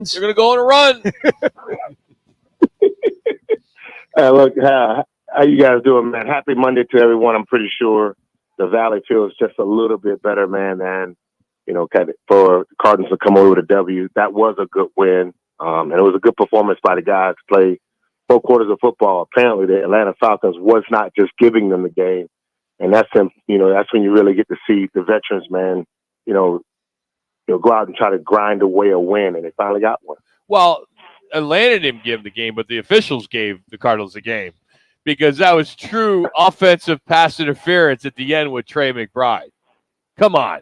They're going to go on a run. Look, how you guys doing, man? Happy Monday to everyone. I'm pretty sure the Valley feels just a little bit better, man, than, for the Cardinals to come away with a W. That was a good win, and it was a good performance by the guys to play 4 quarters of football. Apparently, the Atlanta Falcons was not just giving them the game, and that's them. That's when you really get to see the veterans, man. Go out and try to grind away a win, and they finally got one. Well, Atlanta didn't give the game, but the officials gave the Cardinals the game because that was true offensive pass interference at the end with Trey McBride. Come on.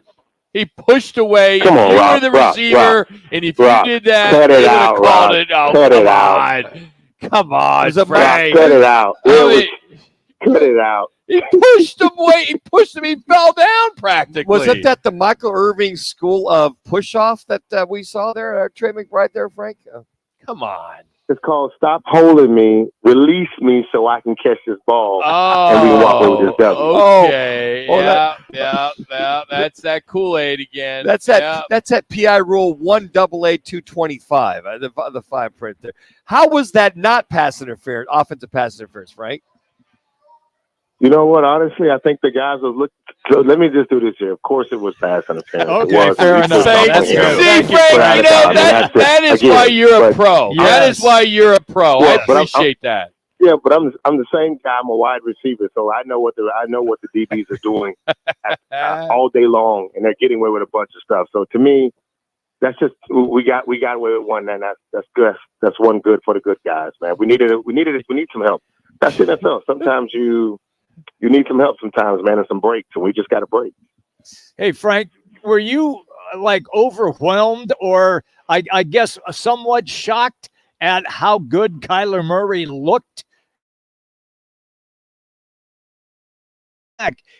He pushed away. Come on, you Rob, were the receiver, and if you did that, cut it out, called Rob. it. Oh, cut come it on. out. Come on, Frank. Cut it out. Cut it out. He pushed him away. He pushed him. He fell down practically. Wasn't that the Michael Irving school of push-off that we saw there, Trey McBride there, Frank? Come on. It's called Stop Holding Me, Release Me so I can catch this ball. And we can walk away with this W. Okay. Yeah. That's that Kool-Aid again. That's that PI rule 1AA225, the fine print there. How was that not pass interference, offensive pass interference, Frank? You know what? Honestly, I think the guys was looking. So let me just do this here. Of course, it was pass interference. Okay, fair enough. See, Frank, that is why you're a pro. Yes. That is why you're a pro. Yeah, I appreciate that. Yeah, but I'm the same guy. I'm a wide receiver, so I know what the DBs are doing all day long, and they're getting away with a bunch of stuff. So to me, that's just we got away with one, and that's good. That's one good for the good guys, man. We need some help. That's the NFL. Sometimes you need some help sometimes, man, and some breaks, and we just got a break. Hey, Frank, were you overwhelmed or I guess somewhat shocked at how good Kyler Murray looked?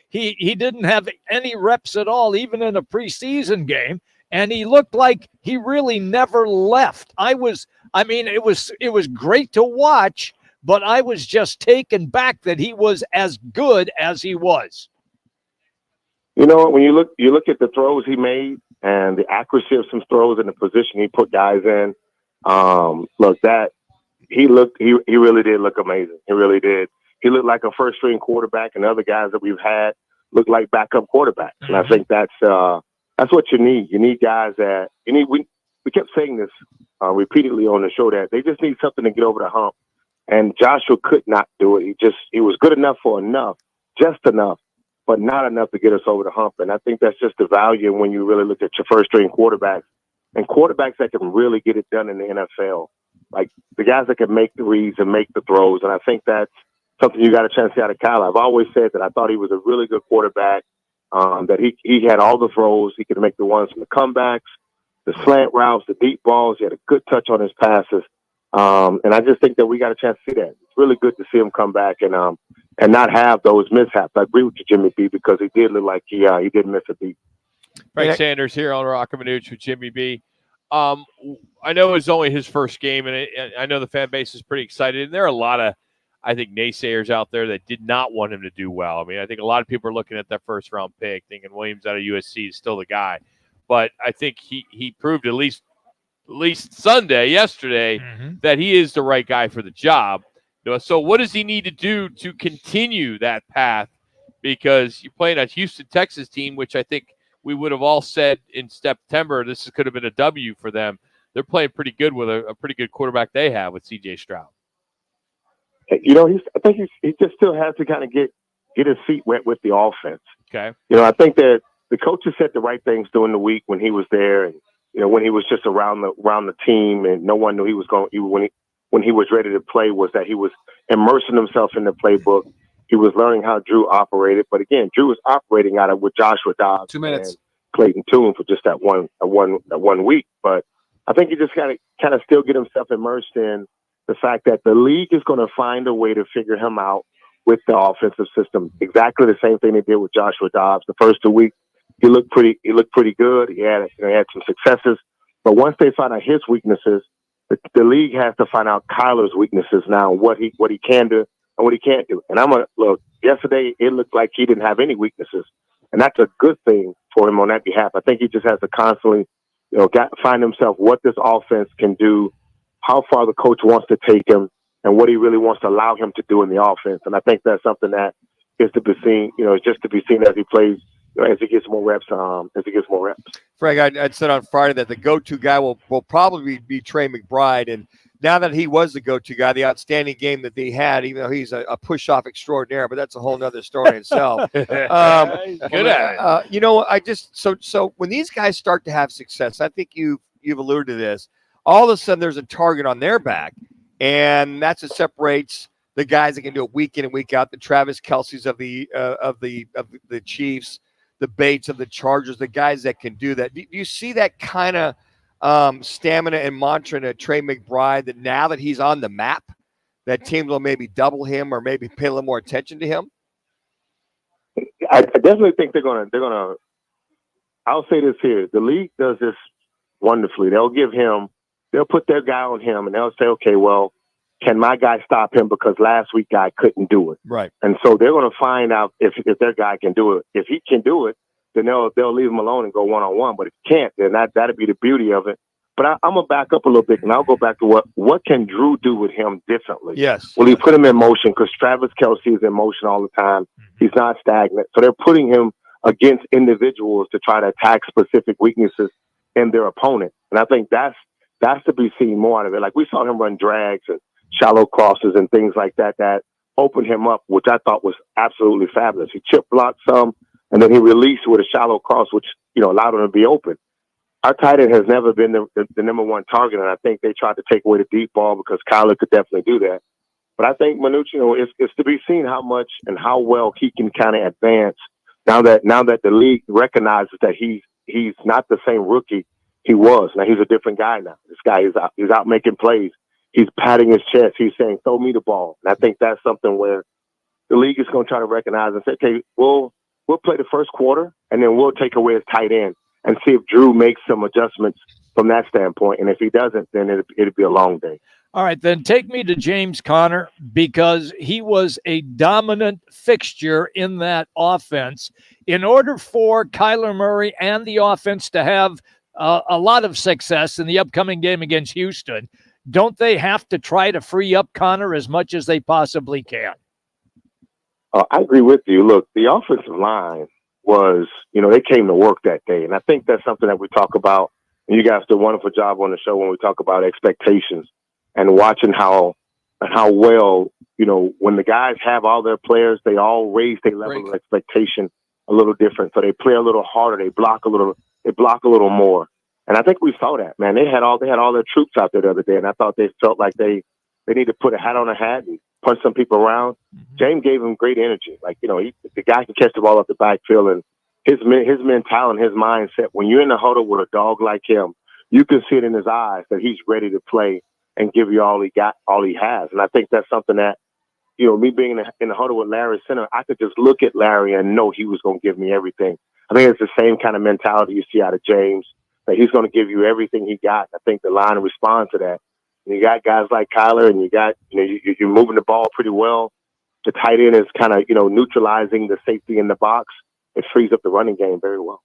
He didn't have any reps at all, even in a preseason game, and he looked like he really never left. It was great to watch, but I was just taken back that he was as good as he was. When you look at the throws he made and the accuracy of some throws and the position he put guys in, he really did look amazing. He really did. He looked like a first string quarterback, and other guys that we've had look like backup quarterbacks. And I think that's what you need. You need guys we kept saying this repeatedly on the show, that they just need something to get over the hump. And Joshua could not do it. He was good enough for just enough, but not enough to get us over the hump. And I think that's just the value when you really look at your first string quarterbacks and quarterbacks that can really get it done in the NFL, like the guys that can make the reads and make the throws. And I think that's something you got a chance to see out of Kyle. I've always said that I thought he was a really good quarterback, that he had all the throws. He could make the ones from the comebacks, the slant routes, the deep balls. He had a good touch on his passes. And I just think that we got a chance to see that. It's really good to see him come back and not have those mishaps. I agree with you, Jimmy B, because he did look like he did miss a beat. Frank Sanders here on Rock and Manooch with Jimmy B. I know it was only his first game, and I know the fan base is pretty excited. And there are a lot of, I think, naysayers out there that did not want him to do well. I mean, I think a lot of people are looking at that first-round pick, thinking Williams out of USC is still the guy. But I think he proved at least yesterday, that he is the right guy for the job. So what does he need to do to continue that path? Because you're playing a Houston, Texas team, which I think we would have all said in September, could have been a W for them. They're playing pretty good with a pretty good quarterback they have with C.J. Stroud. I think he just still has to kind of get his feet wet with the offense. Okay. I think that the coaches said the right things during the week when he was there, and when he was just around the team, and no one knew he was going. When he was ready to play, was that he was immersing himself in the playbook. He was learning how Drew operated, but again, Drew was operating out of with Joshua Dobbs 2 minutes and Clayton Tune for just that one week. But I think he just got to kind of still get himself immersed in the fact that the league is going to find a way to figure him out with the offensive system. Exactly the same thing they did with Joshua Dobbs. The first 2 weeks, he looked pretty good. He had some successes, but once they find out his weaknesses, the league has to find out Kyler's weaknesses now, what he can do and what he can't do. And look. Yesterday, it looked like he didn't have any weaknesses, and that's a good thing for him on that behalf. I think he just has to constantly find himself what this offense can do, how far the coach wants to take him, and what he really wants to allow him to do in the offense. And I think that's something that is to be seen. Just to be seen as he plays, as he gets more reps. Frank, I'd said on Friday that the go-to guy will probably be Trey McBride, and now that he was the go-to guy, the outstanding game that he had, even though he's a push-off extraordinaire, but that's a whole nother story in itself. Good at it. So when these guys start to have success, I think you've alluded to this. All of a sudden, there's a target on their back, and that's what separates the guys that can do it week in and week out. The Travis Kelce's of the Chiefs, the Bates of the Chargers, the guys that can do that. Do you see that kind of stamina and mantra to Trey McBride, that now that he's on the map, that teams will maybe double him or maybe pay a little more attention to him? I definitely think they're gonna. I'll say this here: the league does this wonderfully. They'll put their guy on him, and they'll say, okay, well, can my guy stop him because last week guy couldn't do it? Right. And so they're going to find out if their guy can do it. If he can do it, then they'll leave him alone and go one-on-one. But if he can't, then that'd be the beauty of it. But I'm going to back up a little bit, and I'll go back to what can Drew do with him differently? Yes. Well, he put him in motion because Travis Kelce is in motion all the time. He's not stagnant. So they're putting him against individuals to try to attack specific weaknesses in their opponent. And I think that's to be seen more out of it. Like we saw him run drags and shallow crosses and things like that opened him up, which I thought was absolutely fabulous. He chip blocked some, and then he released with a shallow cross, which allowed him to be open. Our tight end has never been the number one target, and I think they tried to take away the deep ball because Kyler could definitely do that. But I think Minucci, it's to be seen how much and how well he can kind of advance now that the league recognizes that he's not the same rookie he was. Now he's a different guy now. This guy he's out making plays. He's patting his chest. He's saying, throw me the ball. And I think that's something where the league is going to try to recognize and say, okay, we'll play the first quarter, and then we'll take away his tight end and see if Drew makes some adjustments from that standpoint. And if he doesn't, then it'll be a long day. All right, then take me to James Conner, because he was a dominant fixture in that offense. In order for Kyler Murray and the offense to have a lot of success in the upcoming game against Houston, don't they have to try to free up Conner as much as they possibly can? I agree with you. Look, the offensive line was, they came to work that day. And I think that's something that we talk about. And you guys do a wonderful job on the show when we talk about expectations and watching how well, when the guys have all their players, they all raise their level of expectation a little different. So they play a little harder. They block a little more. And I think we saw that, man. They had all their troops out there the other day, and I thought they felt like they need to put a hat on a hat and punch some people around. Mm-hmm. James gave him great energy. Like, the guy can catch the ball up the backfield, and his mentality and his mindset, when you're in the huddle with a dog like him, you can see it in his eyes that he's ready to play and give you all he got, all he has. And I think that's something that, me being in the huddle with Larry Center, I could just look at Larry and know he was going to give me everything. I think it's the same kind of mentality you see out of James, that he's going to give you everything he got. I think the line responds to that. And you got guys like Kyler, and you got, you're moving the ball pretty well. The tight end is kind of, neutralizing the safety in the box. It frees up the running game very well.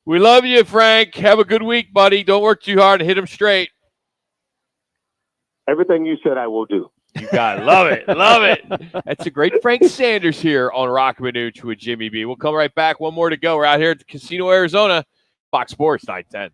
We love you, Frank. Have a good week, buddy. Don't work too hard and hit him straight. Everything you said, I will do. You got it. Love it. Love it. That's a great Frank Sanders here on Rock Minuch with Jimmy B. We'll come right back. One more to go. We're out here at the Casino Arizona, Fox Sports 910.